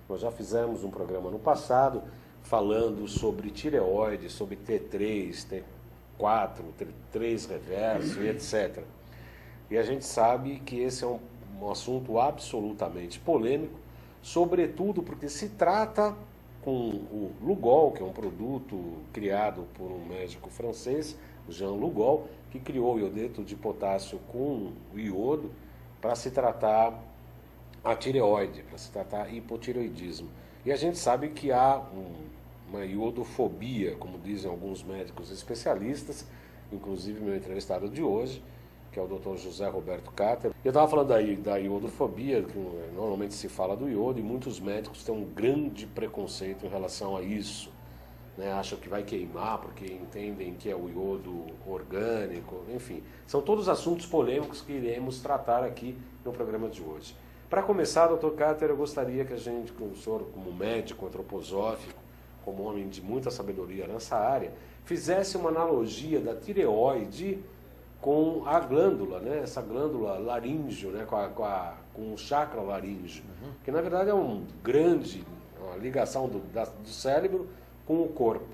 Nós já fizemos um programa no passado falando sobre tireoide, sobre T3, T4, T3 reverso e etc. E a gente sabe que esse é um assunto absolutamente polêmico, sobretudo porque se trata com o Lugol, que é um produto criado por um médico francês, Jean Lugol, que criou o iodeto de potássio com o iodo para se tratar a tireoide, para se tratar hipotireoidismo. E a gente sabe que há uma iodofobia, como dizem alguns médicos especialistas, inclusive meu entrevistado de hoje, que é o Dr. José Roberto Cáter. Eu estava falando da iodofobia, que normalmente se fala do iodo, e muitos médicos têm um grande preconceito em relação a isso. Né? Acham que vai queimar porque entendem que é o iodo orgânico, enfim. São todos assuntos polêmicos que iremos tratar aqui no programa de hoje. Para começar, Dr. Cáter, eu gostaria que a gente, o senhor, como médico antroposófico, como homem de muita sabedoria nessa área, fizesse uma analogia da tireoide com a glândula, né? Essa glândula laríngeo, né? com o chakra laríngeo, que na verdade é uma ligação do cérebro com o corpo.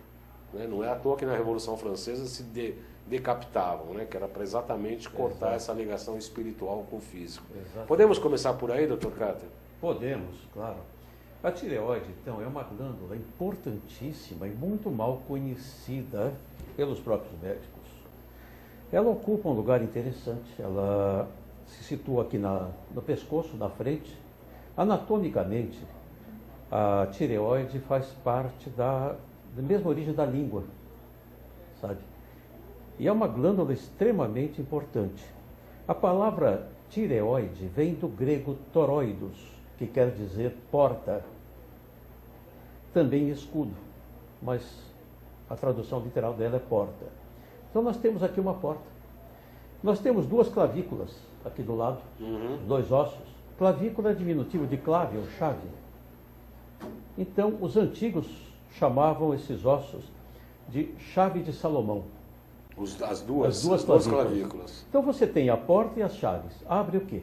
Né? Não é à toa que na Revolução Francesa se decapitavam, né? Que era para exatamente cortar essa ligação espiritual com o físico. Exatamente. Podemos começar por aí, Dr. Cáter? Podemos, claro. A tireoide, então, é uma glândula importantíssima e muito mal conhecida pelos próprios médicos. Ela ocupa um lugar interessante, ela se situa aqui no pescoço, na frente. Anatomicamente, a tireoide faz parte da mesma origem da língua, sabe? E é uma glândula extremamente importante. A palavra tireoide vem do grego toroidos, que quer dizer porta, também escudo, mas a tradução literal dela é porta. Então nós temos aqui uma porta. Nós temos duas clavículas aqui do lado, dois ossos. Clavícula é diminutivo de clave ou chave. Então os antigos chamavam esses ossos de chave de Salomão. As duas clavículas. Então você tem a porta e as chaves. Abre o quê?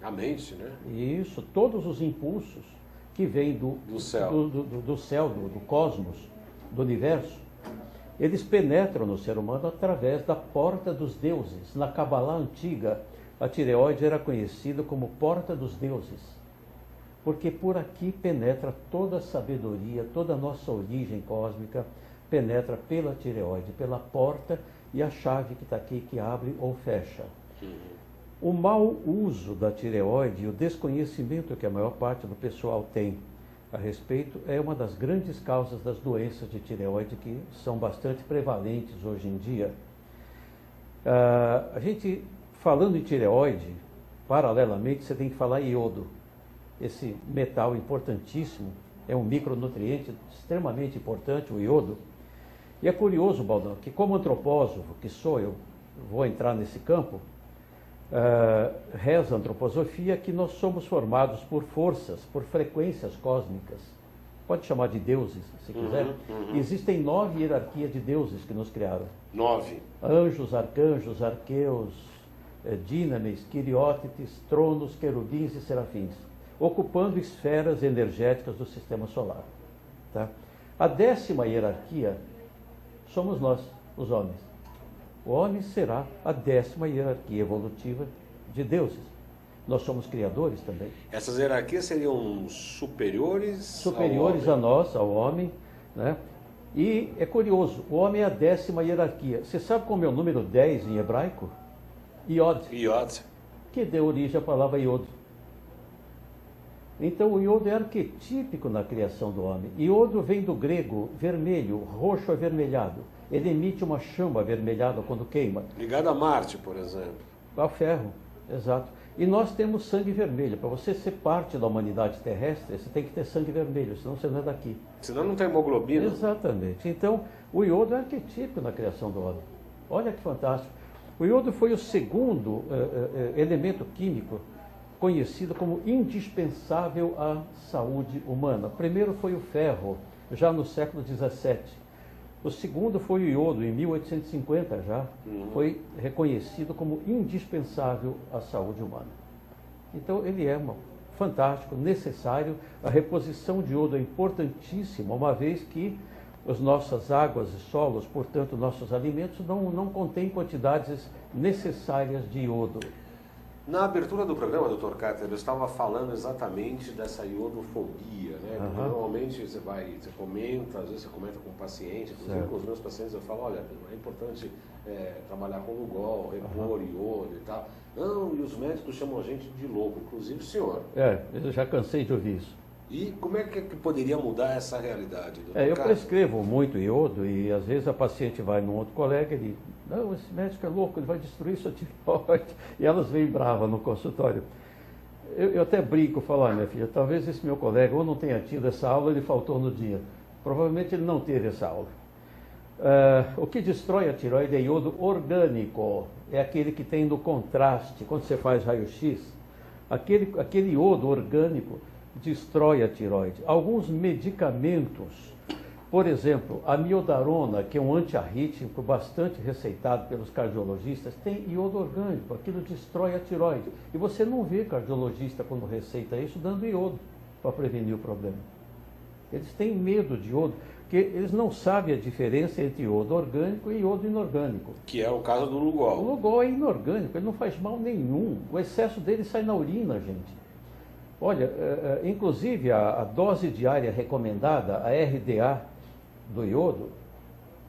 A mente, né? Isso, todos os impulsos que vêm do céu, do cosmos, do universo, eles penetram no ser humano através da porta dos deuses. Na Cabalá antiga, a tireoide era conhecida como porta dos deuses, porque por aqui penetra toda a sabedoria, toda a nossa origem cósmica, penetra pela tireoide, pela porta e a chave que está aqui, que abre ou fecha. O mau uso da tireoide e o desconhecimento que a maior parte do pessoal tem a respeito é uma das grandes causas das doenças de tireoide que são bastante prevalentes hoje em dia. A gente, falando em tireoide, paralelamente você tem que falar iodo. Esse metal importantíssimo, é um micronutriente extremamente importante, o iodo. E é curioso, Baldão, que como antropósofo que sou, eu vou entrar nesse campo, reza a antroposofia que nós somos formados por forças, por frequências cósmicas. Pode chamar de deuses, se quiser. Existem 9 hierarquias de deuses que nos criaram. 9. Anjos, arcanjos, arqueus, dínames, quiriótites, tronos, querubins e serafins, ocupando esferas energéticas do sistema solar. Tá? A 10ª hierarquia somos nós, os homens. O homem será a 10ª hierarquia evolutiva de deuses. Nós somos criadores também. Essas hierarquias seriam superiores a nós, ao homem, né? E é curioso, o homem é a 10ª hierarquia. Você sabe como é o número 10 em hebraico? Iod. Iod. Que deu origem à palavra iodo. Então o iodo é arquetípico na criação do homem. Iodo vem do grego vermelho, roxo avermelhado. Ele emite uma chama avermelhada quando queima. Ligado a Marte, por exemplo. Ao ferro, exato. E nós temos sangue vermelho. Para você ser parte da humanidade terrestre, você tem que ter sangue vermelho, senão você não é daqui. Senão não tem hemoglobina. Exatamente. Então, o iodo é arquetípico na criação do homem. Olha que fantástico. O iodo foi o segundo elemento químico conhecido como indispensável à saúde humana. O primeiro foi o ferro, já no século XVII. O segundo foi o iodo, em 1850 já, foi reconhecido como indispensável à saúde humana. Então ele é uma fantástico, necessário. A reposição de iodo é importantíssima, uma vez que as nossas águas e solos, portanto, nossos alimentos, não contêm quantidades necessárias de iodo. Na abertura do programa, Dr. Cáter, eu estava falando exatamente dessa iodofobia, né? Porque normalmente você comenta, às vezes você comenta com o paciente, inclusive com os meus pacientes, eu falo, olha, é importante trabalhar com Lugol, repor iodo e tal. Não, e os médicos chamam a gente de louco, inclusive o senhor. Eu já cansei de ouvir isso. E como é que poderia mudar essa realidade, doutor Eu Cáter? prescrevo muito iodo e às vezes a paciente vai num outro colega e ele, não, esse médico é louco, ele vai destruir sua tireoide. E elas vêm bravas no consultório. Eu até brinco, falo, minha filha, talvez esse meu colega ou não tenha tido essa aula, ele faltou no dia. Provavelmente ele não teve essa aula. O que destrói a tireoide é iodo orgânico, é aquele que tem no contraste, quando você faz raio-x, aquele iodo orgânico destrói a tireoide. Alguns medicamentos, por exemplo, a miodarona, que é um antiarrítmico bastante receitado pelos cardiologistas, tem iodo orgânico, aquilo destrói a tireoide. E você não vê cardiologista quando receita isso dando iodo para prevenir o problema. Eles têm medo de iodo, porque eles não sabem a diferença entre iodo orgânico e iodo inorgânico. Que é o caso do Lugol. O Lugol é inorgânico, ele não faz mal nenhum. O excesso dele sai na urina, gente. Olha, inclusive a dose diária recomendada, a RDA do iodo,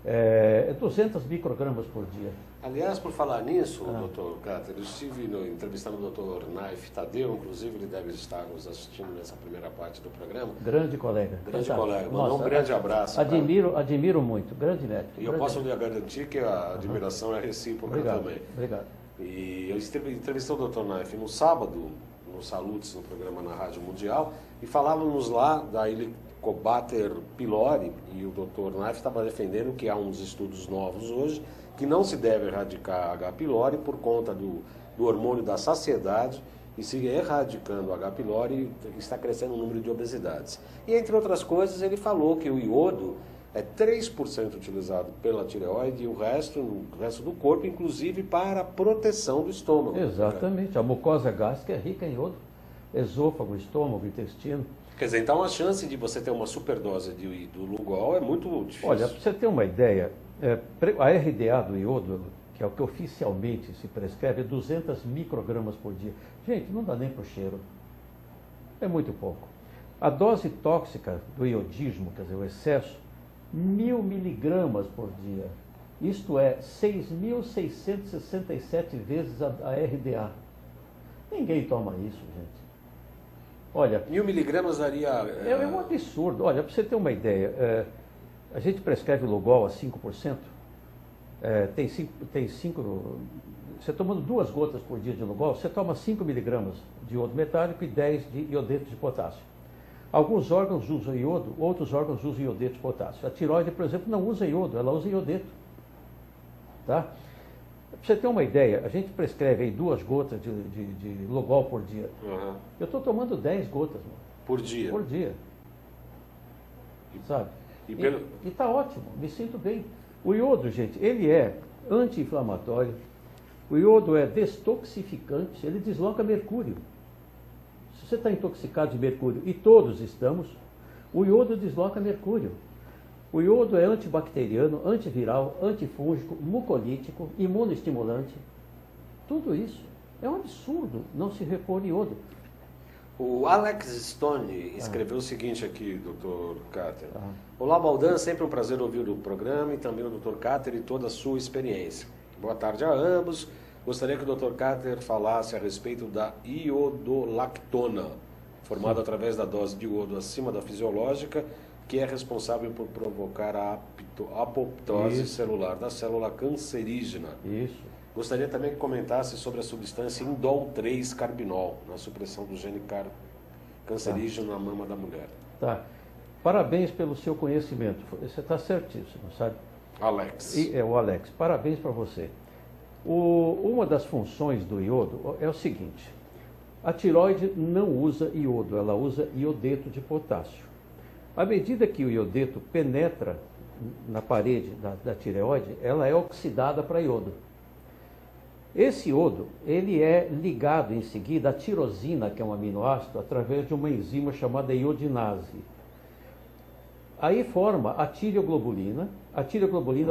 é 200 microgramas por dia. Aliás, por falar nisso, doutor Cáter, eu estive entrevistando o doutor Naif Tadeu, inclusive ele deve estar nos assistindo nessa primeira parte do programa. Grande colega. Grande colega, mandou um grande abraço. Admiro muito, grande médico. E eu posso lhe garantir que a admiração é recíproca também. Obrigado. E eu entrevistei o doutor Naif no sábado, no Salutes, no programa na Rádio Mundial, e falávamos lá da Helicobacter pylori, e o doutor Naif estava defendendo que há uns estudos novos hoje, que não se deve erradicar H. pylori por conta do hormônio da saciedade, e se erradicando H. pylori, está crescendo o número de obesidades. E entre outras coisas, ele falou que o iodo é 3% utilizado pela tireoide e o resto do corpo, inclusive para a proteção do estômago. Exatamente, a mucosa gástrica é rica em iodo, esôfago, estômago, intestino. Quer dizer, então a chance de você ter uma superdose do Lugol é muito difícil. Olha, para você ter uma ideia, a RDA do iodo, que é o que oficialmente se prescreve, é 200 microgramas por dia. Gente, não dá nem para o cheiro. É muito pouco. A dose tóxica do iodismo, quer dizer, o excesso, 1.000 miligramas por dia. Isto é 6.667 vezes a RDA. Ninguém toma isso, gente. Olha, 1.000 miligramas daria... É um absurdo. Olha, para você ter uma ideia, a gente prescreve Lugol a 5%. Tem 5... Você tomando 2 gotas por dia de Lugol, você toma 5 miligramas de iodo metálico e 10 de iodeto de potássio. Alguns órgãos usam iodo, outros órgãos usam iodeto de potássio. A tireoide, por exemplo, não usa iodo, ela usa iodeto. Tá? Para você ter uma ideia, a gente prescreve aí 2 gotas de Lugol por dia. Uhum. Eu estou tomando 10 gotas. Mano, por dia? Por dia. Sabe? E está ótimo, me sinto bem. O iodo, gente, ele é anti-inflamatório, o iodo é destoxificante, ele desloca mercúrio. Se você está intoxicado de mercúrio, e todos estamos, o iodo desloca mercúrio. O iodo é antibacteriano, antiviral, antifúngico, mucolítico, imunoestimulante. Tudo isso. É um absurdo não se repor iodo. O Alex Stone escreveu o seguinte aqui, Dr. Cáter. Olá, Baldan, sempre um prazer ouvir o programa e também o Dr. Cáter e toda a sua experiência. Boa tarde a ambos. Gostaria que o Dr. Cáter falasse a respeito da iodolactona, formada através da dose de iodo acima da fisiológica, que é responsável por provocar a apoptose celular da célula cancerígena. Isso. Gostaria também que comentasse sobre a substância indol-3-carbinol, na supressão do gene cancerígeno na mama da mulher. Tá. Parabéns pelo seu conhecimento. Você está certíssimo, sabe? Alex. O Alex. Parabéns para você. Uma das funções do iodo é o seguinte. A tireoide não usa iodo, ela usa iodeto de potássio. À medida que o iodeto penetra na parede da tireoide, ela é oxidada para iodo. Esse iodo, ele é ligado em seguida à tirosina, que é um aminoácido, através de uma enzima chamada iodinase. Aí forma a tireoglobulina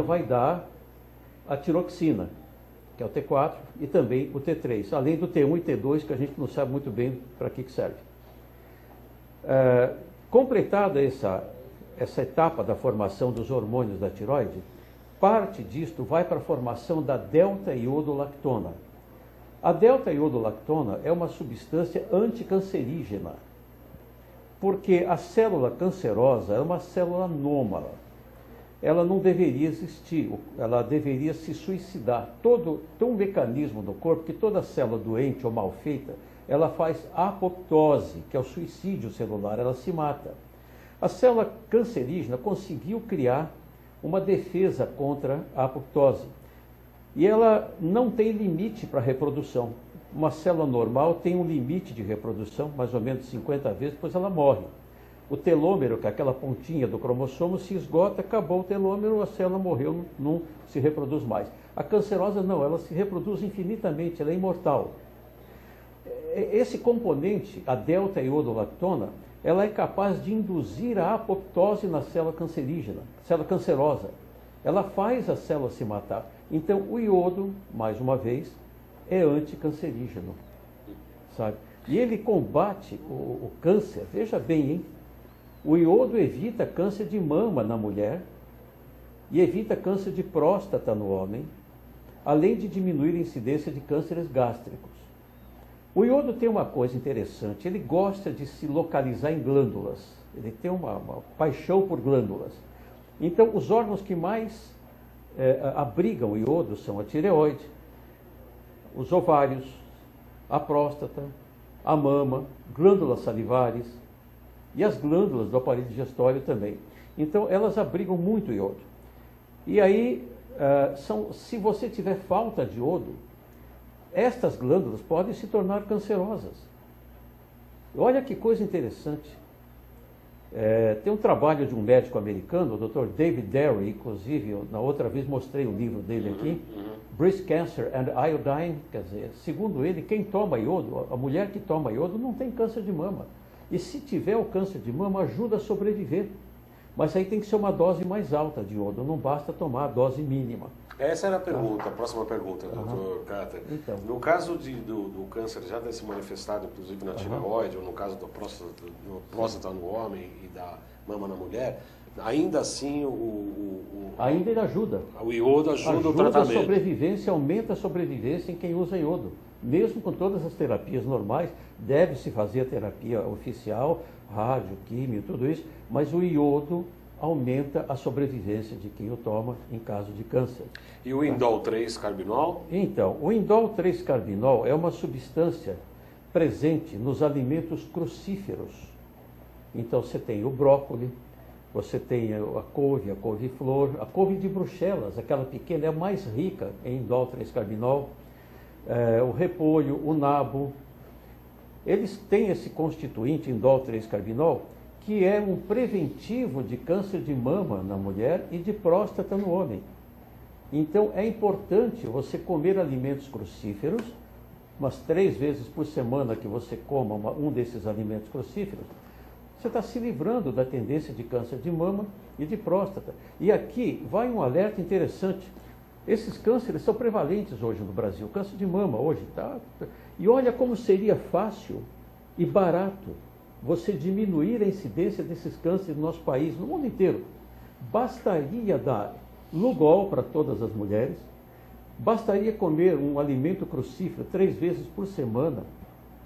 vai dar a tiroxina, que é o T4, e também o T3, além do T1 e T2, que a gente não sabe muito bem para que serve. Completada essa etapa da formação dos hormônios da tireoide, parte disto vai para a formação da delta-iodolactona. A delta-iodolactona é uma substância anticancerígena, porque a célula cancerosa é uma célula anômala. Ela não deveria existir, ela deveria se suicidar. Tem um mecanismo do corpo que toda célula doente ou mal feita, ela faz apoptose, que é o suicídio celular, ela se mata. A célula cancerígena conseguiu criar uma defesa contra a apoptose. E ela não tem limite para reprodução. Uma célula normal tem um limite de reprodução, mais ou menos 50 vezes, depois ela morre. O telômero, que é aquela pontinha do cromossomo, se esgota, acabou o telômero, a célula morreu, não se reproduz mais. A cancerosa não, ela se reproduz infinitamente, ela é imortal. Esse componente, a delta-iodolactona, ela é capaz de induzir a apoptose na célula cancerígena, célula cancerosa. Ela faz a célula se matar. Então, o iodo, mais uma vez, é anticancerígeno, sabe? E ele combate o câncer, veja bem, hein? O iodo evita câncer de mama na mulher e evita câncer de próstata no homem, além de diminuir a incidência de cânceres gástricos. O iodo tem uma coisa interessante, ele gosta de se localizar em glândulas, ele tem uma paixão por glândulas. Então, os órgãos que mais abrigam o iodo são a tireoide, os ovários, a próstata, a mama, glândulas salivares e as glândulas do aparelho digestório também. Então, elas abrigam muito iodo. E aí, se você tiver falta de iodo, estas glândulas podem se tornar cancerosas. Olha que coisa interessante. Tem um trabalho de um médico americano, o Dr. David Derry, inclusive, eu, na outra vez mostrei o livro dele aqui, Breast Cancer and Iodine, quer dizer, segundo ele, quem toma iodo, a mulher que toma iodo não tem câncer de mama. E se tiver o câncer de mama, ajuda a sobreviver. Mas aí tem que ser uma dose mais alta de iodo, não basta tomar a dose mínima. Essa era a pergunta, a próxima pergunta, Dr. Carter. Então, no caso do câncer já ter se manifestado, inclusive na tireoide, ou no caso da próstata no homem e da mama na mulher, ainda assim ainda ele ajuda. O iodo ajuda o tratamento. A sobrevivência, aumenta a sobrevivência em quem usa iodo. Mesmo com todas as terapias normais, deve-se fazer a terapia oficial, rádio, químio, tudo isso, mas o iodo aumenta a sobrevivência de quem o toma em caso de câncer. E o indol 3-carbinol? Então, o indol 3-carbinol é uma substância presente nos alimentos crucíferos. Então, você tem o brócolis, você tem a couve-flor, a couve de Bruxelas, aquela pequena, é a mais rica em indol 3-carbinol, o repolho, o nabo. Eles têm esse constituinte indol 3-carbinol, que é um preventivo de câncer de mama na mulher e de próstata no homem. Então, é importante você comer alimentos crucíferos, umas 3 vezes por semana que você coma um desses alimentos crucíferos, você está se livrando da tendência de câncer de mama e de próstata. E aqui vai um alerta interessante. Esses cânceres são prevalentes hoje no Brasil. O câncer de mama hoje está... E olha como seria fácil e barato você diminuir a incidência desses cânceres no nosso país, no mundo inteiro. Bastaria dar Lugol para todas as mulheres, bastaria comer um alimento crucífero 3 vezes por semana,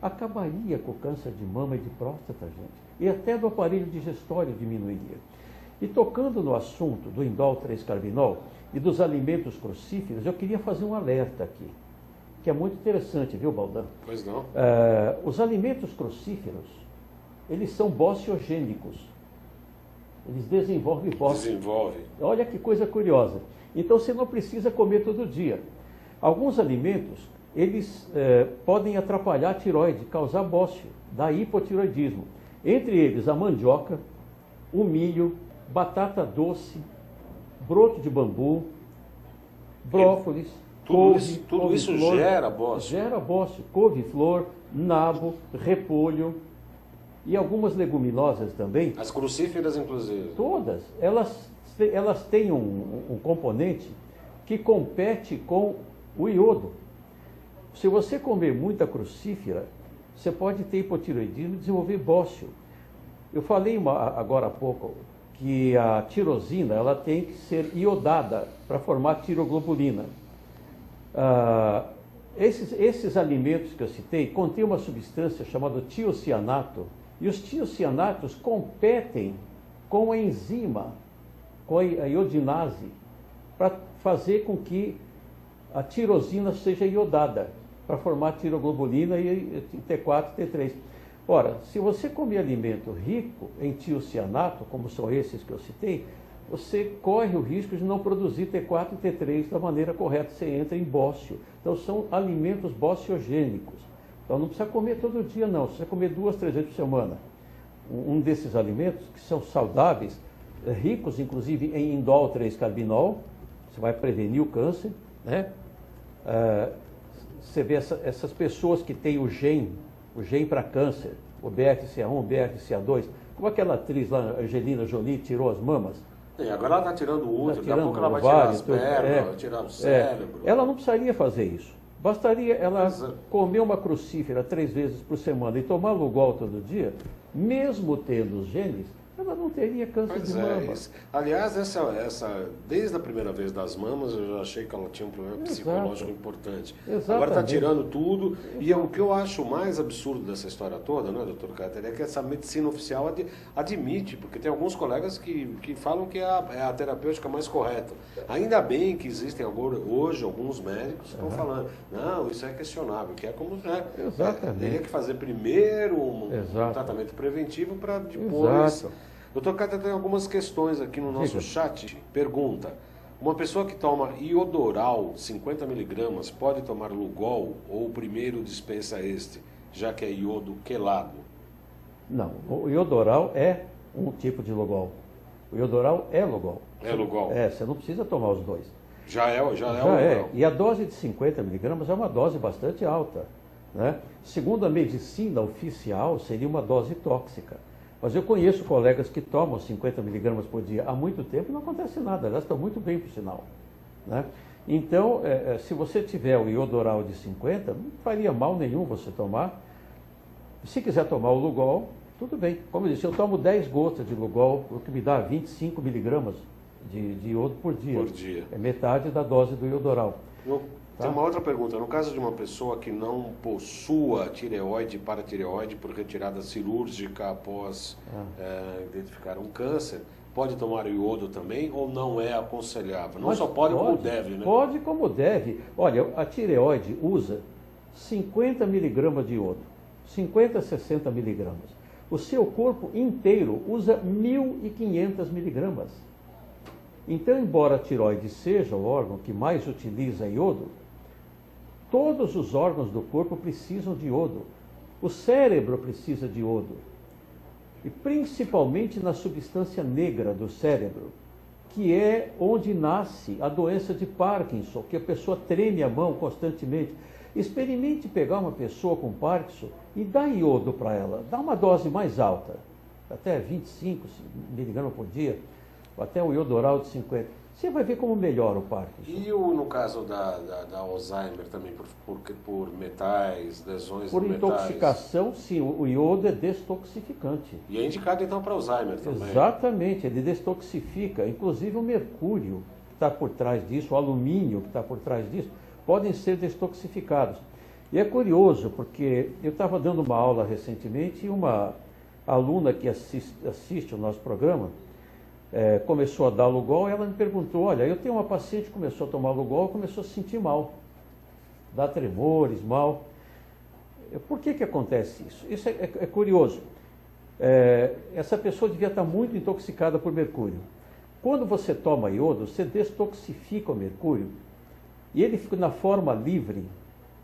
acabaria com o câncer de mama e de próstata, gente. E até do aparelho digestório diminuiria. E tocando no assunto do indol 3-carbinol e dos alimentos crucíferos, eu queria fazer um alerta aqui, que é muito interessante, viu, Baldan? Pois não. Os alimentos crucíferos, eles são bociogênicos. Eles desenvolvem bócio. Olha que coisa curiosa. Então você não precisa comer todo dia. Alguns alimentos, eles podem atrapalhar a tireoide, causar bócio, dar hipotireoidismo. Entre eles a mandioca, o milho, batata doce, broto de bambu, brócolis, Tudo isso gera bócio? Gera bócio. Couve-flor, nabo, repolho e algumas leguminosas também. As crucíferas, inclusive? Todas. Elas têm um componente que compete com o iodo. Se você comer muita crucífera, você pode ter hipotireoidismo e desenvolver bócio. Eu falei agora há pouco que a tirosina ela tem que ser iodada para formar tiroglobulina. Esses alimentos que eu citei contêm uma substância chamada tiocianato, e os tiocianatos competem com a enzima, com a iodinase, para fazer com que a tirosina seja iodada, para formar tiroglobulina e T4 e T3. Ora, se você comer alimento rico em tiocianato, como são esses que eu citei, você corre o risco de não produzir T4 e T3 da maneira correta, você entra em bócio. Então são alimentos bociogênicos. Então não precisa comer todo dia não, você precisa comer 2, 3 vezes por semana. Um desses alimentos que são saudáveis, ricos inclusive em indol 3-carbinol, você vai prevenir o câncer, né? Você vê essas pessoas que têm o gene para câncer, o BRCA1, o BRCA2, como aquela atriz lá, Angelina Jolie, tirou as mamas. Agora ela está tirando o útero, daqui a pouco ela vai tirar as pernas, vai tirar o cérebro. Ela não precisaria fazer isso. Bastaria ela comer uma crucífera 3 vezes por semana e tomar Lugol todo dia, mesmo tendo os genes, ela não teria câncer de mama. Aliás, desde a primeira vez das mamas, eu já achei que ela tinha um problema psicológico importante. Exatamente. Agora está tirando tudo. E o que eu acho mais absurdo dessa história toda, né, doutor Cáter, é que essa medicina oficial admite, porque tem alguns colegas que falam que é a terapêutica mais correta. Ainda bem que existem hoje alguns médicos que estão falando, não, isso é questionável, que é como teria que fazer primeiro um tratamento preventivo para depois... Exato. Doutor Cáter, tem algumas questões aqui no nosso chat. Pergunta, uma pessoa que toma iodoral 50 miligramas pode tomar Lugol ou primeiro dispensa este, já que é iodo quelado? Não, o iodoral é um tipo de Lugol. O iodoral é Lugol. É Lugol? Você não precisa tomar os dois. Já é o Lugol. E a dose de 50 miligramas é uma dose bastante alta, né? Segundo a medicina oficial, seria uma dose tóxica. Mas eu conheço colegas que tomam 50 miligramas por dia há muito tempo e não acontece nada, elas estão muito bem, por sinal, né? Então, se você tiver o iodoral de 50, não faria mal nenhum você tomar. Se quiser tomar o Lugol, tudo bem. Como eu disse, eu tomo 10 gotas de Lugol, o que me dá 25 miligramas de iodo por dia. É metade da dose do iodoral. Tem uma outra pergunta. No caso de uma pessoa que não possua tireoide e paratireoide por retirada cirúrgica após identificar um câncer, pode tomar iodo também ou não é aconselhável? Não só pode como deve, né? Pode como deve. Olha, a tireoide usa 50 miligramas de iodo, 50 a 60 miligramas. O seu corpo inteiro usa 1.500 miligramas. Então, embora a tireoide seja o órgão que mais utiliza iodo, todos os órgãos do corpo precisam de iodo. O cérebro precisa de iodo. E principalmente na substância negra do cérebro, que é onde nasce a doença de Parkinson, que a pessoa treme a mão constantemente. Experimente pegar uma pessoa com Parkinson e dar iodo para ela. Dá uma dose mais alta, até 25 miligramas por dia, até o iodoral de 50. Você vai ver como melhora o Parkinson. E no caso da Alzheimer também, por metais, lesões de metais? Por intoxicação, sim, o iodo é destoxificante. E é indicado então para Alzheimer também? Exatamente, ele destoxifica. Inclusive o mercúrio que está por trás disso, o alumínio que está por trás disso, podem ser destoxificados. E é curioso, porque eu estava dando uma aula recentemente e uma aluna que assiste o nosso programa, começou a dar Lugol e ela me perguntou, olha, eu tenho uma paciente que começou a tomar Lugol e começou a se sentir mal, dá tremores, mal. Por que acontece isso? Isso é curioso. Essa pessoa devia estar muito intoxicada por mercúrio. Quando você toma iodo, você destoxifica o mercúrio e ele fica na forma livre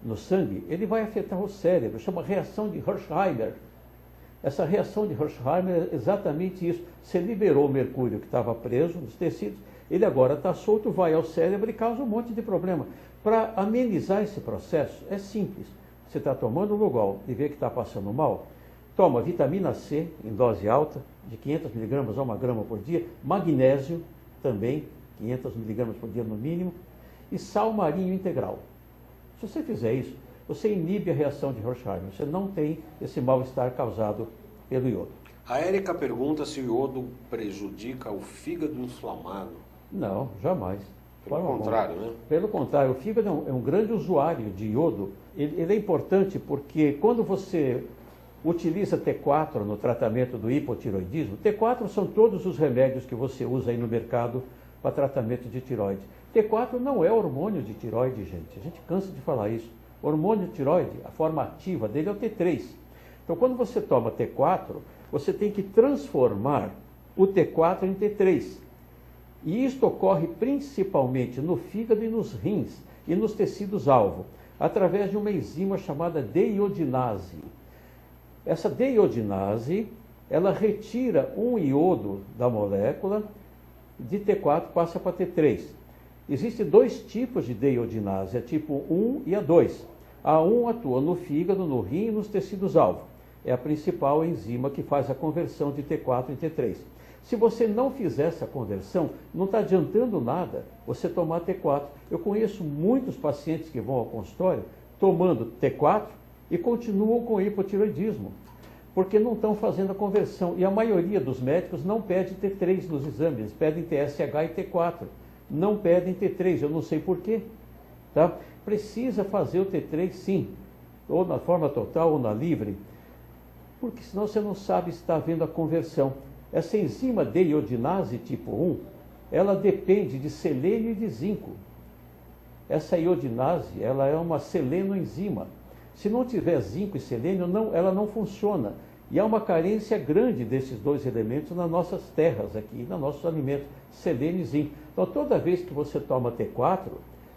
no sangue, ele vai afetar o cérebro, chama reação de Hersheimer. Essa reação de Hersheimer é exatamente isso. Você liberou o mercúrio que estava preso nos tecidos, ele agora está solto, vai ao cérebro e causa um monte de problema. Para amenizar esse processo, é simples. Você está tomando Lugol e vê que está passando mal, toma vitamina C em dose alta, de 500 miligramas a 1 grama por dia, magnésio também, 500 miligramas por dia no mínimo, e sal marinho integral. Se você fizer isso, você inibe a reação de Hirschheimer, você não tem esse mal-estar causado pelo iodo. A Érica pergunta se o iodo prejudica o fígado inflamado. Não, jamais. Pelo contrário, né? Pelo contrário, o fígado é um grande usuário de iodo. Ele é importante porque quando você utiliza T4 no tratamento do hipotiroidismo, T4 são todos os remédios que você usa aí no mercado para tratamento de tiroide. T4 não é hormônio de tiroide, gente. A gente cansa de falar isso. O hormônio de tiroide, a forma ativa dele é o T3. Então, quando você toma T4, você tem que transformar o T4 em T3. E isto ocorre principalmente no fígado e nos rins e nos tecidos-alvo, através de uma enzima chamada deiodinase. Essa deiodinase, ela retira um iodo da molécula, de T4 passa para T3. Existem dois tipos de deiodinase, a tipo 1 e a 2. A 1 atua no fígado, no rim e nos tecidos-alvo. É a principal enzima que faz a conversão de T4 em T3. Se você não fizer essa conversão, não está adiantando nada você tomar T4. Eu conheço muitos pacientes que vão ao consultório tomando T4 e continuam com hipotiroidismo, porque não estão fazendo a conversão. E a maioria dos médicos não pede T3 nos exames, eles pedem TSH e T4. Não pedem T3, eu não sei porquê. Tá? Precisa fazer o T3 sim, ou na forma total ou na livre, porque senão você não sabe se está havendo a conversão. Essa enzima deiodinase tipo 1, ela depende de selênio e de zinco. Essa iodinase, ela é uma selenoenzima. Se não tiver zinco e selênio, ela não funciona. E há uma carência grande desses dois elementos nas nossas terras aqui, nos nossos alimentos, selênio e zinco. Então, toda vez que você toma T4,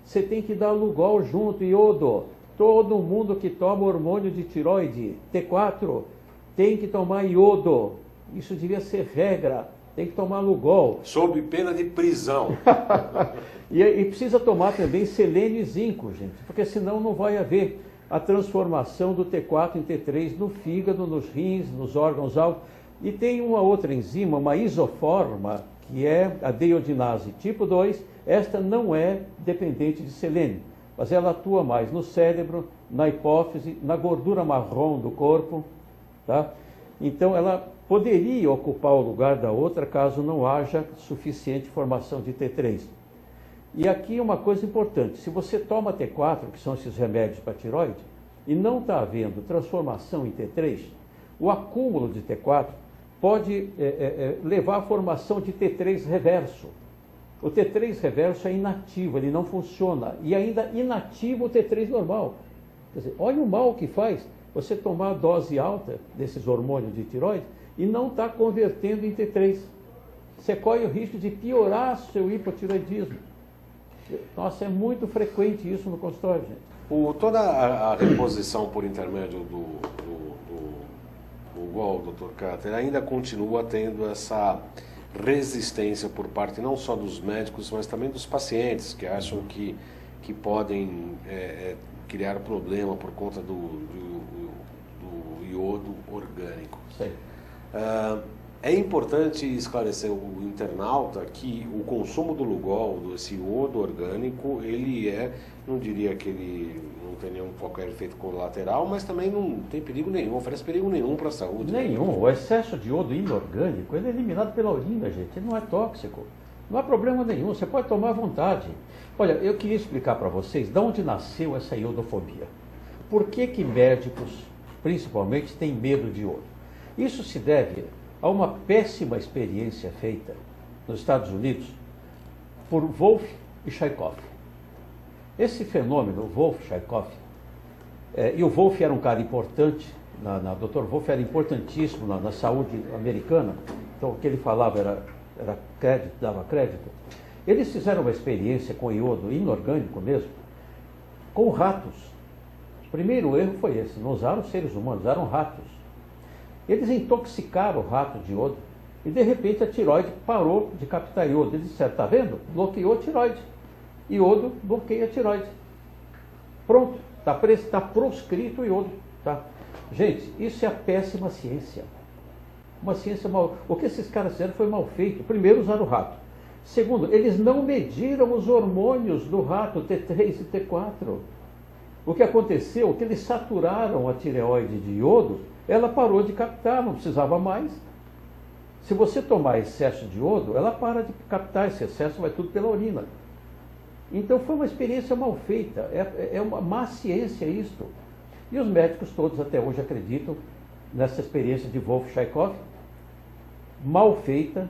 você tem que dar Lugol junto, iodo. Todo mundo que toma hormônio de tiroide, T4, tem que tomar iodo. Isso devia ser regra, tem que tomar Lugol. Sob pena de prisão. e precisa tomar também selênio e zinco, gente, porque senão não vai haver a transformação do T4 em T3 no fígado, nos rins, nos órgãos-alvo. E tem uma outra enzima, uma isoforma, que é a deiodinase tipo 2. Esta não é dependente de selênio, mas ela atua mais no cérebro, na hipófise, na gordura marrom do corpo, tá? Então, ela poderia ocupar o lugar da outra caso não haja suficiente formação de T3. E aqui uma coisa importante, se você toma T4, que são esses remédios para tiroide, e não está havendo transformação em T3, o acúmulo de T4 pode levar à formação de T3 reverso. O T3 reverso é inativo, ele não funciona, e ainda inativa o T3 normal. Quer dizer, olha o mal que faz você tomar a dose alta desses hormônios de tiroide e não está convertendo em T3. Você corre o risco de piorar seu hipotiroidismo. Nossa, é muito frequente isso no consultório, gente. Toda a reposição por intermédio do Lugol, Dr. Kater, ainda continua tendo essa resistência por parte não só dos médicos, mas também dos pacientes, que acham que podem criar problema por conta do iodo orgânico. É importante esclarecer o internauta que o consumo do Lugol, desse iodo orgânico, ele não diria que ele não tem qualquer efeito colateral, mas também não tem perigo nenhum, oferece perigo nenhum para a saúde. Nenhum. Né? O excesso de iodo inorgânico, ele é eliminado pela urina, gente, ele não é tóxico. Não há problema nenhum, você pode tomar à vontade. Olha, eu queria explicar para vocês de onde nasceu essa iodofobia. Por que médicos, principalmente, têm medo de iodo? Isso se deve a uma péssima experiência feita nos Estados Unidos por Wolff e Chaikoff. Esse fenômeno, Wolff-Chaikoff, e o Wolff era um cara importante, Dr. Wolff era importantíssimo na saúde americana, então o que ele falava era crédito, dava crédito. Eles fizeram uma experiência com iodo inorgânico mesmo, com ratos. O primeiro erro foi esse, não usaram seres humanos, usaram ratos. Eles intoxicaram o rato de iodo e de repente a tiroide parou de captar iodo. Eles disseram, está vendo? Bloqueou a tiroide. Iodo bloqueia a tiroide. Pronto, está proscrito o iodo. Tá? Gente, isso é a péssima ciência. Uma ciência mal... O que esses caras fizeram foi mal feito. Primeiro, usaram o rato. Segundo, eles não mediram os hormônios do rato T3 e T4. O que aconteceu é que eles saturaram a tireoide de iodo, ela parou de captar, não precisava mais. Se você tomar excesso de iodo, ela para de captar, esse excesso vai tudo pela urina. Então foi uma experiência mal feita, é uma má ciência isto. E os médicos todos até hoje acreditam nessa experiência de Wolff-Chaikoff, mal feita,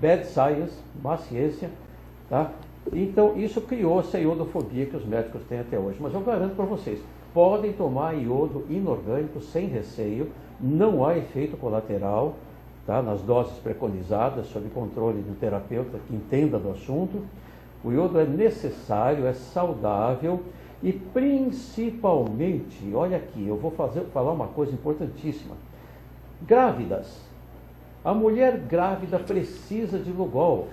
bad science, má ciência, tá? Então isso criou essa iodofobia que os médicos têm até hoje. Mas eu garanto para vocês, podem tomar iodo inorgânico sem receio, não há efeito colateral, tá? Nas doses preconizadas, sob controle do terapeuta que entenda do assunto. O iodo é necessário, é saudável e principalmente, olha aqui, eu vou falar uma coisa importantíssima. Grávidas. A mulher grávida precisa de Lugol.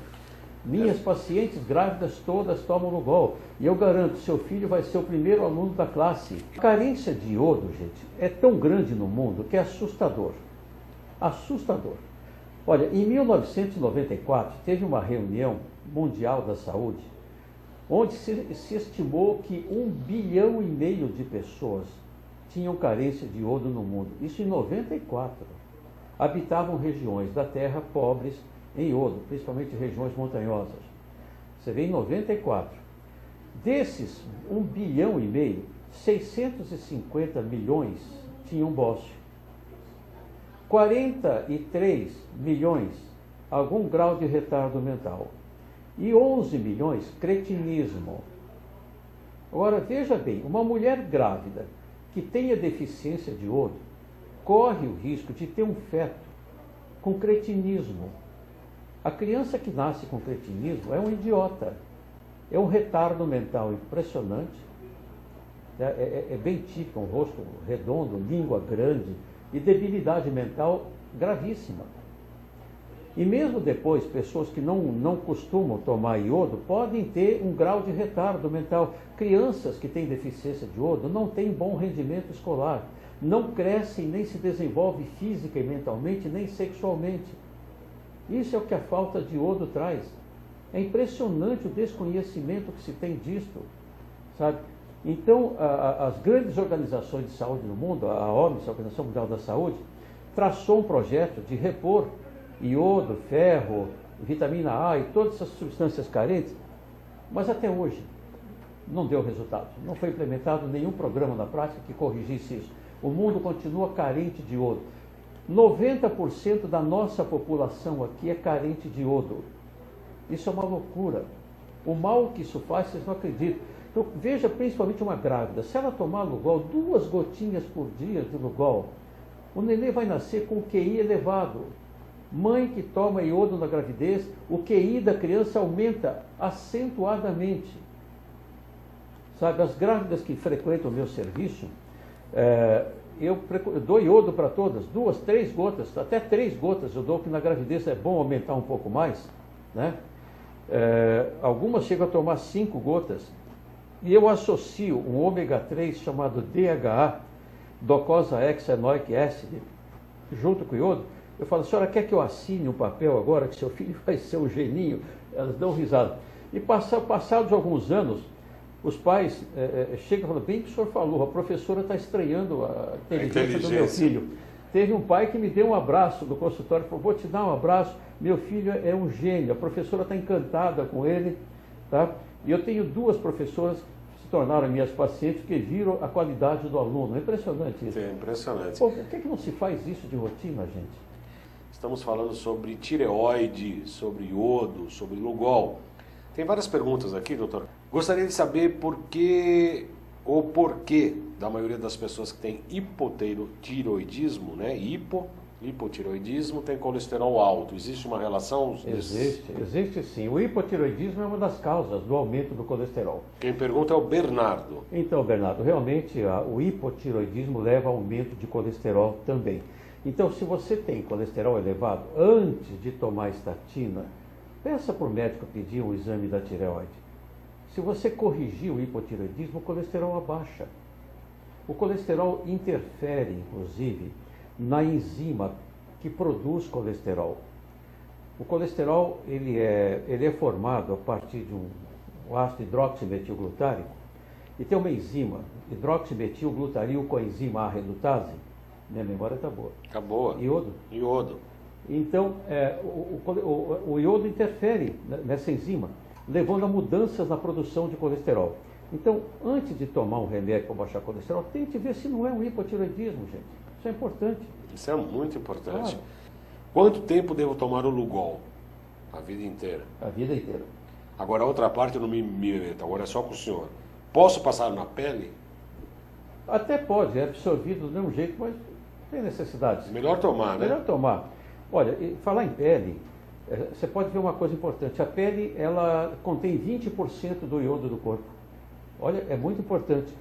Minhas pacientes grávidas todas tomam Lugol. E eu garanto, seu filho vai ser o primeiro aluno da classe. A carência de iodo, gente, é tão grande no mundo que é assustador. Assustador. Olha, em 1994, teve uma reunião mundial da saúde, onde se estimou que 1,5 bilhão de pessoas tinham carência de iodo no mundo. Isso em 94. Habitavam regiões da Terra pobres em iodo, principalmente regiões montanhosas. Você vê em 94. Desses 1,5 bilhão, 650 milhões tinham bócio. 43 milhões, algum grau de retardo mental. E 11 milhões, cretinismo. Agora, veja bem, uma mulher grávida que tenha deficiência de iodo corre o risco de ter um feto com cretinismo. A criança que nasce com cretinismo é um idiota, é um retardo mental impressionante, é bem típico, um rosto redondo, língua grande e debilidade mental gravíssima. E mesmo depois, pessoas que não costumam tomar iodo podem ter um grau de retardo mental. Crianças que têm deficiência de iodo não têm bom rendimento escolar, não crescem nem se desenvolvem física e mentalmente, nem sexualmente. Isso é o que a falta de iodo traz. É impressionante o desconhecimento que se tem disto, sabe? Então, as grandes organizações de saúde no mundo, a OMS, a Organização Mundial da Saúde, traçou um projeto de repor iodo, ferro, vitamina A e todas essas substâncias carentes, mas até hoje não deu resultado. Não foi implementado nenhum programa na prática que corrigisse isso. O mundo continua carente de iodo. 90% da nossa população aqui é carente de iodo. Isso é uma loucura. O mal que isso faz, vocês não acreditam. Então, veja principalmente uma grávida. Se ela tomar Lugol, 2 gotinhas por dia de Lugol, o neném vai nascer com o QI elevado. Mãe que toma iodo na gravidez, o QI da criança aumenta acentuadamente. Sabe, as grávidas que frequentam o meu serviço, eu dou iodo para todas, 2, 3 gotas, até 3 gotas eu dou, que na gravidez é bom aumentar um pouco mais, né? Algumas chegam a tomar 5 gotas, e eu associo um ômega 3 chamado DHA, docosahexaenoic acid, junto com o iodo. Eu falo, a senhora quer que eu assine um papel agora que seu filho vai ser um geninho? Elas dão risada. E passados alguns anos, os pais chegam e falam, bem que o senhor falou, a professora está estranhando a inteligência do meu filho. Teve um pai que me deu um abraço do consultório, falou, vou te dar um abraço, meu filho é um gênio, a professora está encantada com ele. Tá? E eu tenho 2 professoras que se tornaram minhas pacientes, que viram a qualidade do aluno. É impressionante isso. É impressionante. Pô, por que não se faz isso de rotina, gente? Estamos falando sobre tireoide, sobre iodo, sobre Lugol. Tem várias perguntas aqui, doutor. Gostaria de saber por que ou porquê da maioria das pessoas que têm hipotireoidismo, né? Hipotireoidismo tem colesterol alto. Existe uma relação? Existe sim. O hipotireoidismo é uma das causas do aumento do colesterol. Quem pergunta é o Bernardo. Então, Bernardo, realmente o hipotireoidismo leva a aumento de colesterol também. Então, se você tem colesterol elevado, antes de tomar estatina, peça para o médico pedir um exame da tireoide. Se você corrigir o hipotireoidismo, o colesterol abaixa. O colesterol interfere, inclusive, na enzima que produz colesterol. O colesterol ele é formado a partir de um ácido hidroximetilglutárico e tem uma enzima, hidroximetilglutaril coenzima A redutase. Minha memória está boa. Está boa. Iodo? Iodo. Então, o iodo interfere nessa enzima, levando a mudanças na produção de colesterol. Então, antes de tomar um remédio para baixar colesterol, tente ver se não é um hipotireoidismo, gente. Isso é importante. Isso é muito importante. Claro. Quanto tempo devo tomar o Lugol? A vida inteira. A vida inteira. Agora, a outra parte eu não me meto, agora é só com o senhor. Posso passar na pele? Até pode, é absorvido do mesmo jeito, mas tem necessidade. Melhor tomar, né? Melhor tomar. Olha, falar em pele, você pode ver uma coisa importante. A pele, ela contém 20% do iodo do corpo. Olha, é muito importante.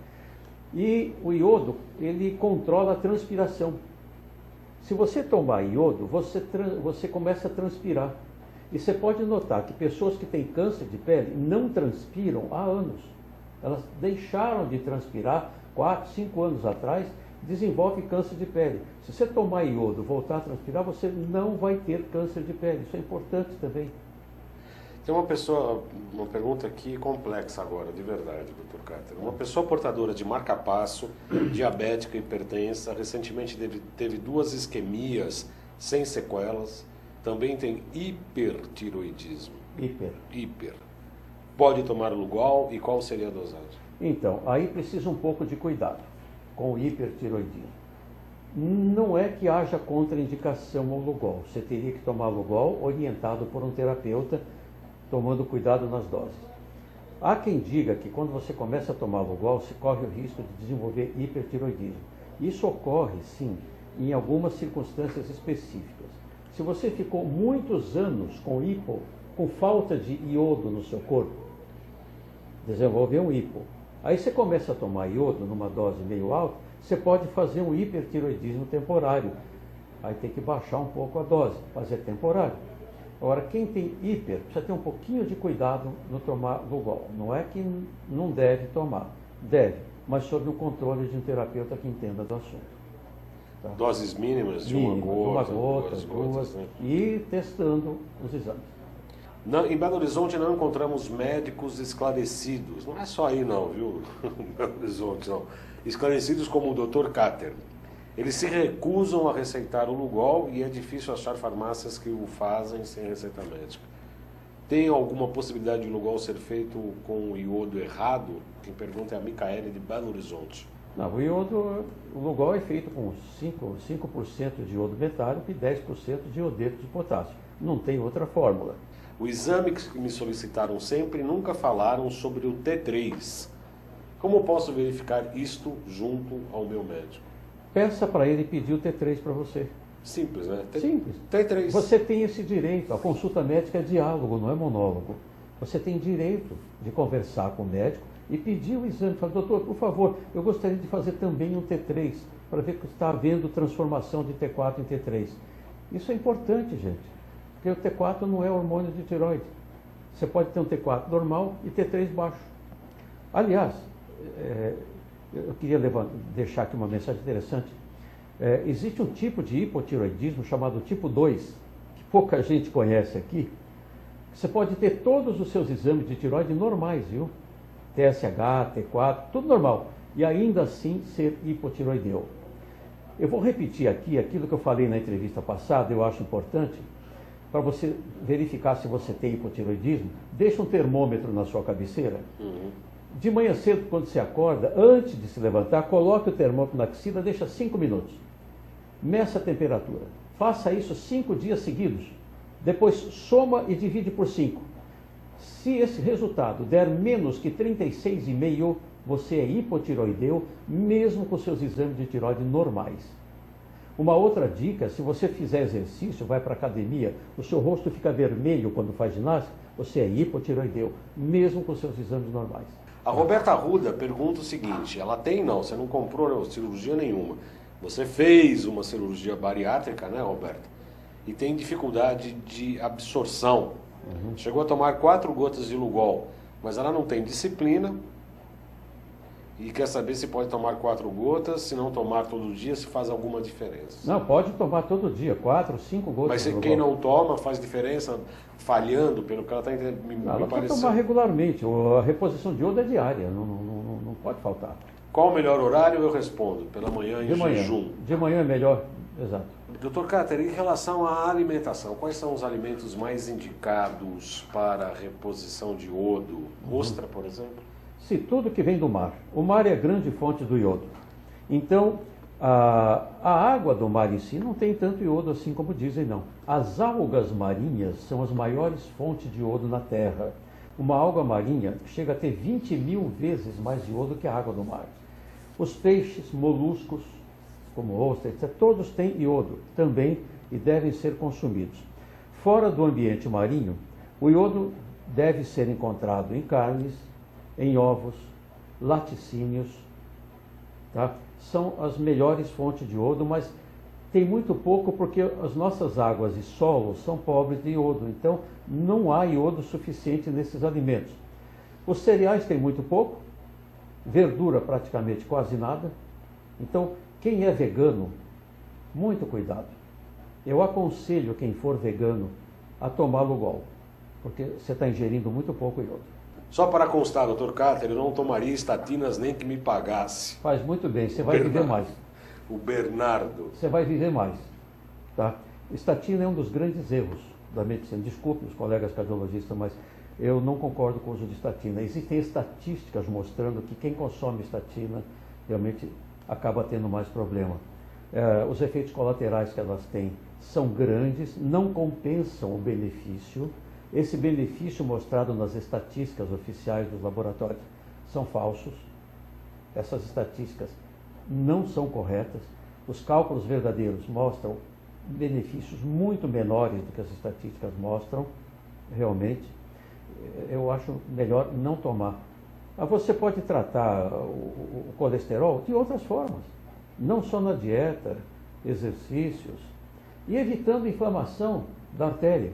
E o iodo, ele controla a transpiração. Se você tomar iodo, você começa a transpirar. E você pode notar que pessoas que têm câncer de pele não transpiram há anos. Elas deixaram de transpirar 4, 5 anos atrás, desenvolve câncer de pele. Se você tomar iodo, voltar a transpirar, você não vai ter câncer de pele. Isso é importante também. Tem uma pergunta aqui complexa agora, de verdade, Dr. Cáter. Uma pessoa portadora de marca-passo, diabética, hipertensa, recentemente teve 2 isquemias sem sequelas, também tem hipertiroidismo. Hiper. Pode tomar Lugol e qual seria a dosagem? Então, aí precisa um pouco de cuidado com o hipertiroidismo. Não é que haja contraindicação ao Lugol. Você teria que tomar Lugol orientado por um terapeuta, tomando cuidado nas doses. Há quem diga que quando você começa a tomar Lugol, você corre o risco de desenvolver hipertiroidismo. Isso ocorre, sim, em algumas circunstâncias específicas. Se você ficou muitos anos com falta de iodo no seu corpo, desenvolveu um hipo. Aí você começa a tomar iodo numa dose meio alta, você pode fazer um hipertiroidismo temporário. Aí tem que baixar um pouco a dose, fazer temporário. Agora, quem tem hiper, precisa ter um pouquinho de cuidado no tomar Lugol. Não é que não deve tomar, deve, mas sob o controle de um terapeuta que entenda do assunto. Tá? Doses mínimas de uma gota, duas, né? E testando os exames. Em Belo Horizonte não encontramos médicos esclarecidos. Não é só aí não, viu? Em Belo Horizonte não. Esclarecidos como o Dr. Cáter. Eles se recusam a receitar o Lugol e é difícil achar farmácias que o fazem sem receita médica. Tem alguma possibilidade de o Lugol ser feito com o iodo errado? Quem pergunta é a Micaele de Belo Horizonte. Não, o Lugol é feito com 5% de iodo metálico e 10% de iodeto de potássio. Não tem outra fórmula. O exame que me solicitaram sempre nunca falaram sobre o T3. Como posso verificar isto junto ao meu médico? Peça para ele pedir o T3 para você. Simples, né? Simples. T3. Você tem esse direito. A consulta médica é diálogo, não é monólogo. Você tem direito de conversar com o médico e pedir o exame. Fala, doutor, por favor, eu gostaria de fazer também um T3 para ver que está havendo transformação de T4 em T3. Isso é importante, gente, porque o T4 não é hormônio de tireoide. Você pode ter um T4 normal e T3 baixo. Aliás, eu queria deixar aqui uma mensagem interessante. Existe um tipo de hipotireoidismo chamado tipo 2, que pouca gente conhece aqui. Você pode ter todos os seus exames de tireoide normais, viu? TSH, T4, tudo normal. E ainda assim ser hipotireoideu. Eu vou repetir aqui aquilo que eu falei na entrevista passada, eu acho importante, para você verificar se você tem hipotireoidismo. Deixa um termômetro na sua cabeceira. De manhã cedo, quando você acorda, antes de se levantar, coloque o termômetro na axila, deixa 5 minutos. Meça a temperatura. Faça isso 5 dias seguidos. Depois soma e divide por 5. Se esse resultado der menos que 36,5, você é hipotireoideu, mesmo com seus exames de tireoide normais. Uma outra dica, se você fizer exercício, vai para a academia, o seu rosto fica vermelho quando faz ginástica, você é hipotireoideu, mesmo com seus exames normais. A Roberta Arruda pergunta o seguinte, ela tem não, você não comprou cirurgia nenhuma. Você fez uma cirurgia bariátrica, né, Roberta? E tem dificuldade de absorção. Chegou a tomar 4 gotas de Lugol. mas ela não tem disciplina e quer saber se pode tomar 4 gotas, se não tomar todo dia, se faz alguma diferença. Não, pode tomar todo dia, 4, 5 gotas. Mas se quem não toma faz diferença, falhando, pelo que ela está entendendo, ela pode tomar regularmente, a reposição de iodo é diária, não pode faltar. Qual o melhor horário? Eu respondo, pela manhã em jejum. De manhã é melhor, exato. Dr. Cáter, em relação à alimentação, quais são os alimentos mais indicados para a reposição de iodo? Ostra, por exemplo? Se tudo que vem do mar. O mar é a grande fonte do iodo. Então, a água do mar em si não tem tanto iodo assim como dizem, não. As algas marinhas são as maiores fontes de iodo na Terra. Uma alga marinha chega a ter 20.000 vezes mais iodo que a água do mar. Os peixes, moluscos, como ostra, etc., todos têm iodo também e devem ser consumidos. Fora do ambiente marinho, o iodo deve ser encontrado em carnes, em ovos, laticínios, tá? São as melhores fontes de iodo, mas tem muito pouco porque as nossas águas e solos são pobres de iodo, então não há iodo suficiente nesses alimentos. Os cereais têm muito pouco, verdura praticamente quase nada, então quem é vegano, muito cuidado. Eu aconselho quem for vegano a tomar Lugol, porque você está ingerindo muito pouco iodo. Só para constar, Dr. Cáter, eu não tomaria estatinas nem que me pagasse. Faz muito bem, você vai viver mais. O Bernardo. Você vai viver mais. Tá? Estatina é um dos grandes erros da medicina. Desculpe os colegas cardiologistas, mas eu não concordo com o uso de estatina. Existem estatísticas mostrando que quem consome estatina realmente acaba tendo mais problema. Os efeitos colaterais que elas têm são grandes, não compensam o benefício. Esse benefício mostrado nas estatísticas oficiais dos laboratórios são falsos. Essas estatísticas não são corretas. Os cálculos verdadeiros mostram benefícios muito menores do que as estatísticas mostram, realmente. Eu acho melhor não tomar. Mas você pode tratar o colesterol de outras formas, não só na dieta, exercícios, e evitando inflamação da artéria.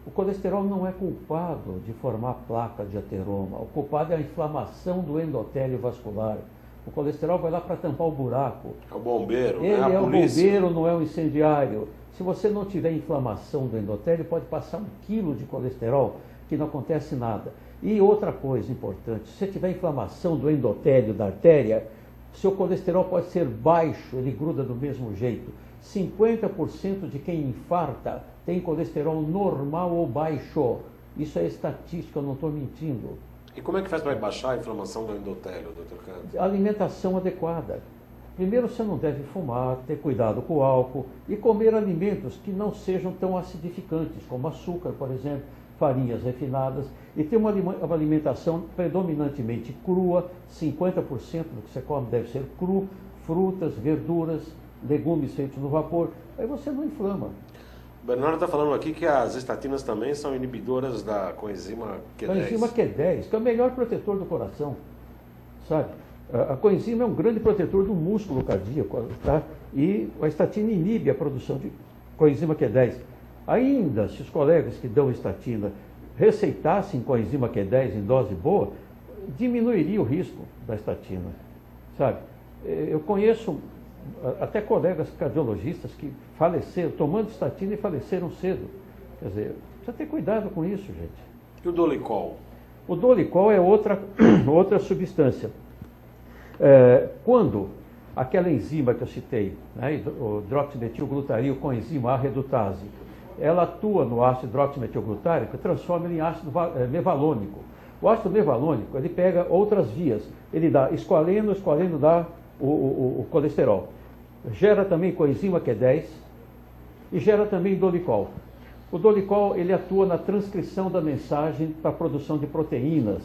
O colesterol não é culpado de formar placa de ateroma. O culpado é a inflamação do endotélio vascular. O colesterol vai lá para tampar o buraco. É o bombeiro, ele é o bombeiro, não é o incendiário. Se você não tiver inflamação do endotélio, pode passar 1 quilo de colesterol, que não acontece nada. E outra coisa importante, se você tiver inflamação do endotélio da artéria, seu colesterol pode ser baixo, ele gruda do mesmo jeito. 50% de quem infarta tem colesterol normal ou baixo. Isso é estatística, eu não estou mentindo. E como é que faz para baixar a inflamação do endotélio, Dr. Cáter? Alimentação adequada. Primeiro, você não deve fumar, ter cuidado com o álcool e comer alimentos que não sejam tão acidificantes, como açúcar, por exemplo, farinhas refinadas, e ter uma alimentação predominantemente crua. 50% do que você come deve ser cru, frutas, verduras, legumes feitos no vapor, aí você não inflama. O Bernardo está falando aqui que as estatinas também são inibidoras da coenzima Q10. Coenzima Q10, que é o melhor protetor do coração, sabe? A coenzima é um grande protetor do músculo cardíaco, tá? E a estatina inibe a produção de coenzima Q10. Ainda, se os colegas que dão estatina receitassem coenzima Q10 em dose boa, diminuiria o risco da estatina, sabe? Eu conheço até colegas cardiologistas que faleceram, tomando estatina e faleceram cedo. Quer dizer, precisa ter cuidado com isso, gente. E o Dolicol? O Dolicol é outra substância. Quando aquela enzima que eu citei, né, o hidroximetilglutaril com enzima A redutase, ela atua no ácido hidroximetilglutárico e transforma ele em ácido mevalônico. O ácido mevalônico, ele pega outras vias, ele dá esqualeno, o esqualeno dá o colesterol. Gera também coenzima Q10 e gera também dolicol. O dolicol, ele atua na transcrição da mensagem para a produção de proteínas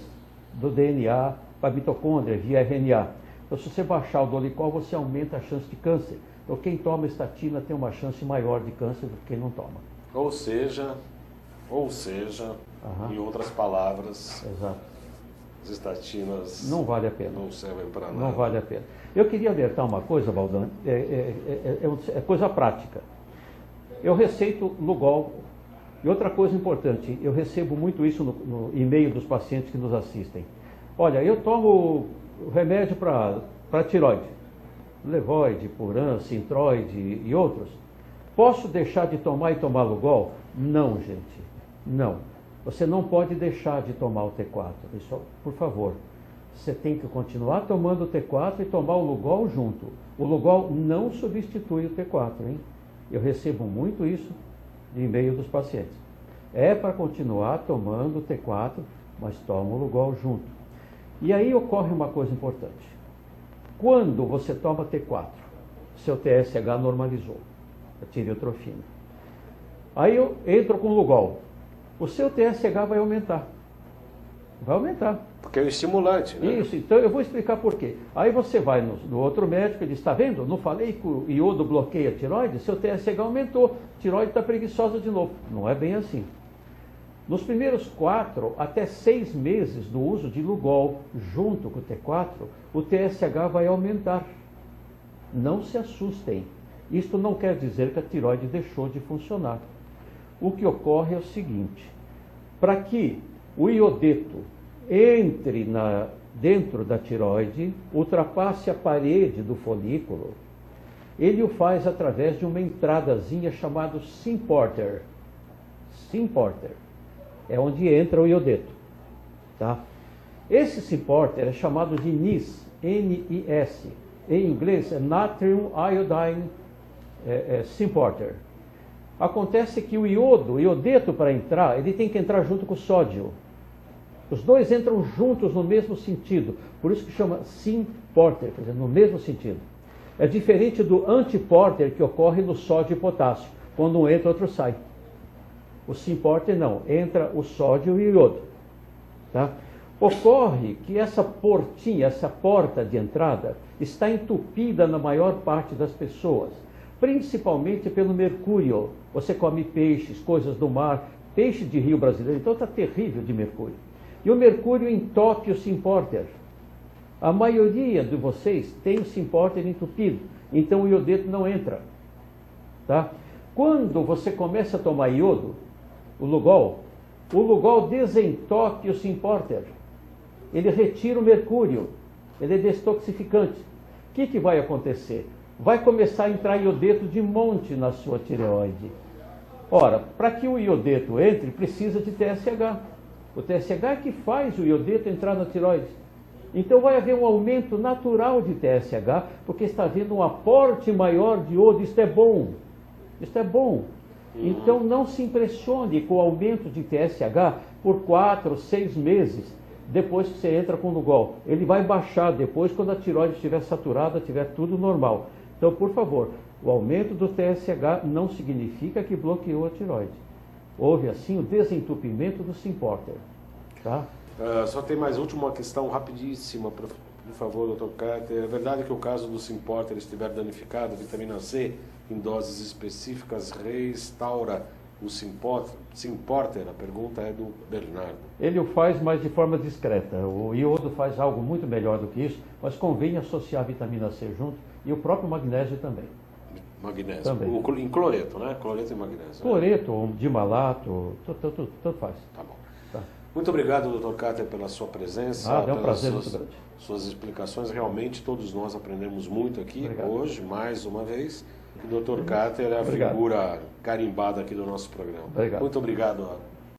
do DNA para a mitocôndria via RNA. Então, se você baixar o dolicol, você aumenta a chance de câncer. Então, quem toma estatina tem uma chance maior de câncer do que quem não toma. Ou seja, em outras palavras, exato, as estatinas não vale a pena. Não servem para nada. Não vale a pena. Eu queria alertar uma coisa, Baldão, é coisa prática. Eu receito Lugol E outra coisa importante, eu recebo muito isso no e-mail dos pacientes que nos assistem. Olha, eu tomo remédio para tireoide, Levoide, Puran, Sintroide e outros. Posso deixar de tomar e tomar Lugol? Não, gente, não. Você não pode deixar de tomar o T4, isso, por favor. Você tem que continuar tomando o T4 e tomar o Lugol junto. O Lugol não substitui o T4, hein? Eu recebo muito isso de e-mail dos pacientes. É para continuar tomando o T4, mas toma o Lugol junto. E aí ocorre uma coisa importante. Quando você toma T4, seu TSH normalizou, a tireotrofina. Aí eu entro com o Lugol. O seu TSH vai aumentar. Vai aumentar. Porque é um estimulante, né? Isso, então eu vou explicar por quê. Aí você vai no outro médico e diz, está vendo? Não falei que o iodo bloqueia a tireoide? Seu TSH aumentou, a tireoide está preguiçosa de novo. Não é bem assim. Nos primeiros 4 até 6 meses do uso de Lugol junto com o T4, o TSH vai aumentar. Não se assustem. Isto não quer dizer que a tireoide deixou de funcionar. O que ocorre é o seguinte, para que o iodeto entre dentro da tireoide, ultrapasse a parede do folículo, ele o faz através de uma entradazinha chamada Symporter. Symporter é onde entra o iodeto. Tá? Esse Symporter é chamado de NIS, N-I-S. Em inglês é Natrium Iodine Symporter. Acontece que o iodeto para entrar, ele tem que entrar junto com o sódio. Os dois entram juntos no mesmo sentido, por isso que chama Symporter, quer dizer, no mesmo sentido. É diferente do antiporter que ocorre no sódio e potássio, quando um entra, outro sai. O Symporter não, entra o sódio e o iodo. Tá? Ocorre que essa portinha, essa porta de entrada, está entupida na maior parte das pessoas, principalmente pelo mercúrio. Você come peixes, coisas do mar, peixe de rio brasileiro, então está terrível de mercúrio. E o mercúrio entope o Symporter. A maioria de vocês tem o Symporter entupido, então o iodeto não entra. Tá? Quando você começa a tomar iodo, o Lugol desentope o Symporter. Ele retira o mercúrio, ele é detoxificante. O que vai acontecer? Vai começar a entrar iodeto de monte na sua tireoide. Ora, para que o iodeto entre, precisa de TSH. O TSH é que faz o iodeto entrar na tireoide. Então vai haver um aumento natural de TSH, porque está havendo um aporte maior de iodo. Isto é bom. Isto é bom. Então não se impressione com o aumento de TSH por 4, 6 meses depois que você entra com o Lugol. Ele vai baixar depois quando a tireoide estiver saturada, estiver tudo normal. Então, por favor, o aumento do TSH não significa que bloqueou a tireoide. Houve, assim, o desentupimento do Symporter. Tá? Só tem mais última questão rapidíssima, por favor, Dr. Carter. É verdade que o caso do Symporter estiver danificado, a vitamina C, em doses específicas, restaura o Symporter? A pergunta é do Bernardo. Ele o faz, mas de forma discreta. O iodo faz algo muito melhor do que isso, mas convém associar a vitamina C junto e o próprio magnésio também. Magnésio. Também. Em cloreto, né? Cloreto e magnésio. Cloreto, ou dimalato, tanto faz. Tá bom. Tá. Muito obrigado, Dr. Carter, pela sua presença. É um prazer muito grande. Suas explicações. Realmente, todos nós aprendemos muito aqui hoje, mais uma vez. O Dr. Carter é a figura carimbada aqui do nosso programa. Obrigado. Muito obrigado